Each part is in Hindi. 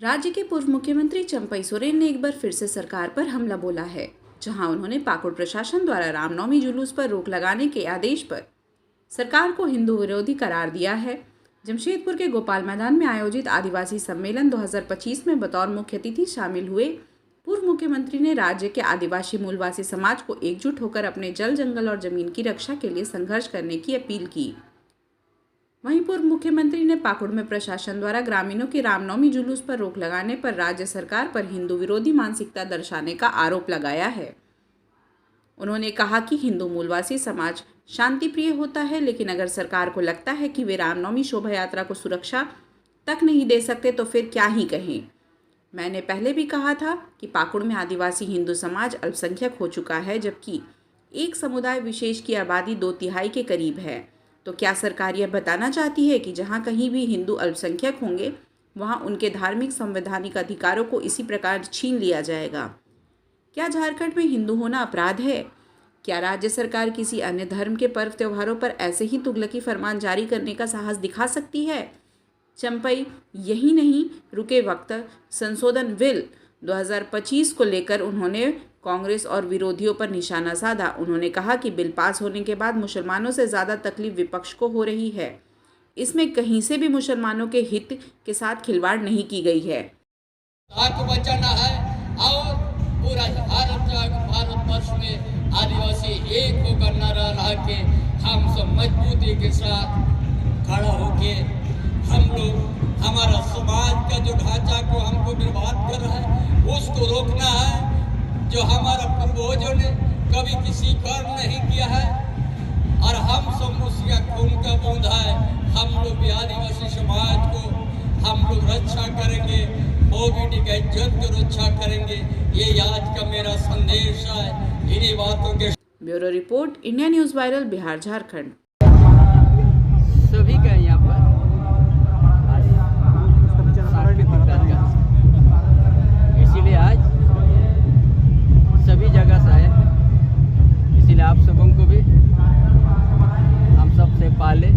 राज्य के पूर्व मुख्यमंत्री चंपई सोरेन ने एक बार फिर से सरकार पर हमला बोला है, जहां उन्होंने पाकुड़ प्रशासन द्वारा रामनवमी जुलूस पर रोक लगाने के आदेश पर सरकार को हिंदू विरोधी करार दिया है। जमशेदपुर के गोपाल मैदान में आयोजित आदिवासी सम्मेलन 2025 में बतौर मुख्य अतिथि शामिल हुए पूर्व मुख्यमंत्री ने राज्य के आदिवासी मूलवासी समाज को एकजुट होकर अपने जल, जंगल और जमीन की रक्षा के लिए संघर्ष करने की अपील की। वहीं पूर्व मुख्यमंत्री ने पाकुड़ में प्रशासन द्वारा ग्रामीणों की रामनवमी जुलूस पर रोक लगाने पर राज्य सरकार पर हिंदू विरोधी मानसिकता दर्शाने का आरोप लगाया है। उन्होंने कहा कि हिंदू मूलवासी समाज शांति प्रिय होता है, लेकिन अगर सरकार को लगता है कि वे रामनवमी शोभा यात्रा को सुरक्षा तक नहीं दे सकते तो फिर क्या ही कहें। मैंने पहले भी कहा था कि पाकुड़ में आदिवासी हिंदू समाज अल्पसंख्यक हो चुका है, जबकि एक समुदाय विशेष की आबादी 2/3 के करीब है। तो क्या सरकार यह बताना चाहती है कि जहां कहीं भी हिंदू अल्पसंख्यक होंगे वहां उनके धार्मिक संवैधानिक अधिकारों को इसी प्रकार छीन लिया जाएगा? क्या झारखंड में हिंदू होना अपराध है? क्या राज्य सरकार किसी अन्य धर्म के पर्व त्योहारों पर ऐसे ही तुगलकी फरमान जारी करने का साहस दिखा सकती है? चंपई यही नहीं रुके वक्त संशोधन बिल 2025 को लेकर उन्होंने कांग्रेस और विरोधियों पर निशाना साधा। उन्होंने कहा कि बिल पास होने के बाद मुसलमानों से ज़्यादा तकलीफ विपक्ष को हो रही है। इसमें कहीं से भी मुसलमानों के हित के साथ खिलवाड़ नहीं की गई है। को बचाना है और पूरा भारतवर्ष में आदिवासी एक होकर नारा ला के हम सब मजबूती के साथ खड़ा होके हम लोग हमारा समाज का जो ढांचा को हमको बर्बाद कर रहा है उसको रोकना है। जो हमारा पूर्वजों ने कभी किसी कर्म नहीं किया है और हम सब उसका खून का बूंद है। हम लोग भी आदिवासी समाज को हम लोग रक्षा करेंगे, मोबिलिटी का इज्जत को रक्षा करेंगे। ये आज का मेरा संदेश है। इन्हीं बातों के bureau report, India news viral, Bihar Jharkhand. सभी का यहाँ पर इसीलिए आज सभी जगह से आए, इसीलिए आप सबों को भी हम सबसे पहले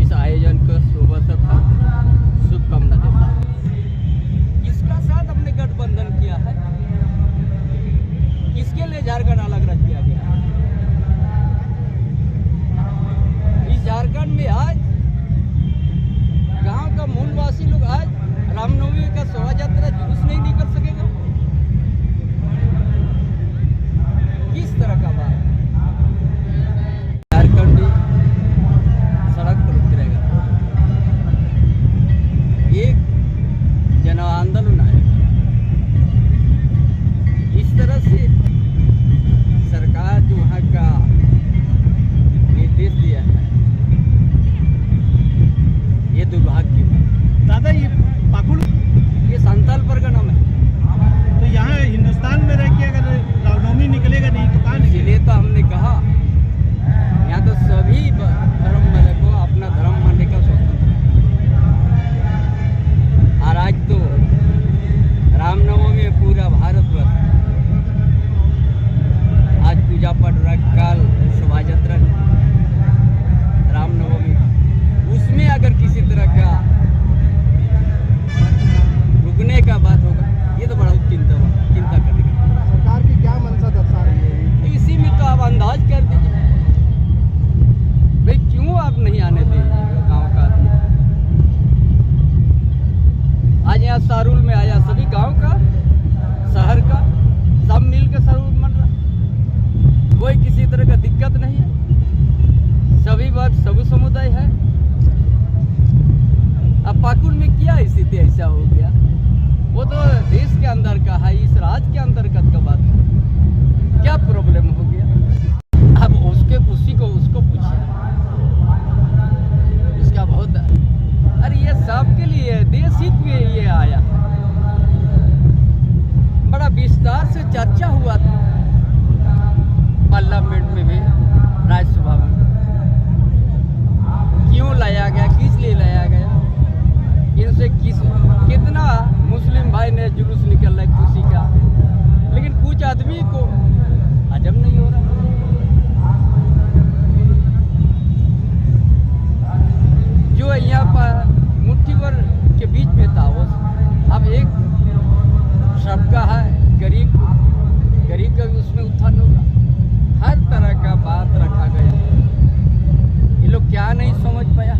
इस आयोजन को सुबह से शुभकामना देता हूँ। किसका साथ हमने गठबंधन किया है, किसके लिए झारखंड अलग रख दिया गया है? इस झारखंड में आज गांव का मूलवासी लोग आज रामनवमी का शोभा यात्रा जुलूस नहीं निकल सकेगा? किस तरह का बात? झारखंडी सड़क पर उतरेगा, एक जन आंदोलन आएगा। इस तरह से सरकार जो वहाँ का निर्देश दिया है, ये दुर्भाग्य की बात। दादा, ये पाकुड़ ये संताल परगना में, तो यहाँ हिंदुस्तान में रह के अगर रामनवमी निकलेगा नहीं तो कहाँ निकलेगा? इसलिए तो हमने कहा यहाँ तो सभी धर्म वाले को अपना धर्म मानने का स्वतंत्र है। और आज तो रामनवमी में पूरा भारतवर्ष आज पूजा पाठ रख, काल शोभा यात्रा रामनवमी, उसमें अगर किसी तरह का रुकने का बात होगा, ये तो बड़ा चिंता करने का। सरकार की क्या मंशा दर्शा रही है? इसी में तो आप अंदाज कर दीजिए भाई, क्यों आप नहीं आने दे गांव का आदमी? आज यहाँ सारूल में आया, सभी गांव का, शहर का, सब मिल के सारूल मन रहा, कोई किसी तरह का दिक्कत नहीं है, सभी बात सब समुदाय है। अब पाकुड़ में क्या स्थिति ऐसा हो गया, वो तो देश के अंदर का है, इस राज्य के अंतर्गत का बात है, क्या प्रॉब्लम हो गया? अब उसको पूछिए, इसका बहुत, अरे ये सबके लिए देश हित में ये आया, बड़ा विस्तार से चर्चा हुआ था पार्लियामेंट में भी, राज्यसभा में, क्यों लाया गया, किस लिए लाया गया, इनसे कितना मुस्लिम भाई ने जुलूस निकल रहा है खुशी का, लेकिन कुछ आदमी को हजम नहीं हो रहा। जो यहाँ पर मुट्ठी भर के बीच में था वो समझ पाया।